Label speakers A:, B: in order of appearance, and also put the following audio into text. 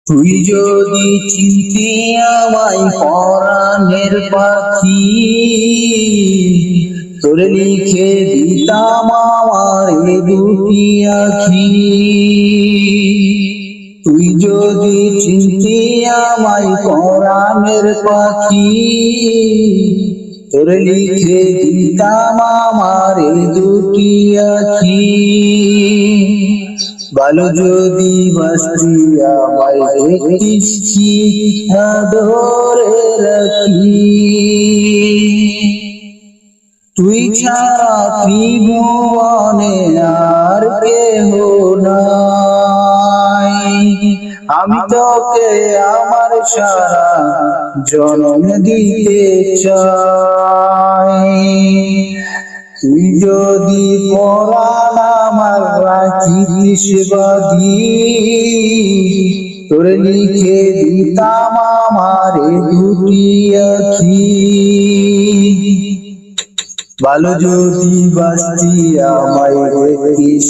A: তুই যদি চিনতি আমায় পরাণের পাখি, তোর লিখে দিতাম আমার এ দুটি আখি। তুই যদি চিনতি আমায় পরাণের পাখি, তোর লিখে দিতাম আমার এ দুটি আখি। ভালো যদি বাসতি আমায় দেখিস ধরে রাখি। তুই ছাড়া ত্রিভুবনে আর কেহ নাই, আমি তোকে আমার সারা জনম দিতে চাই। তুই যদি পরাণ আমার রাখিস বাঁধি, তোর লিখে দিতাম আমার দুটি আখি। ভালো যদি বাসতি আমায় দেখিস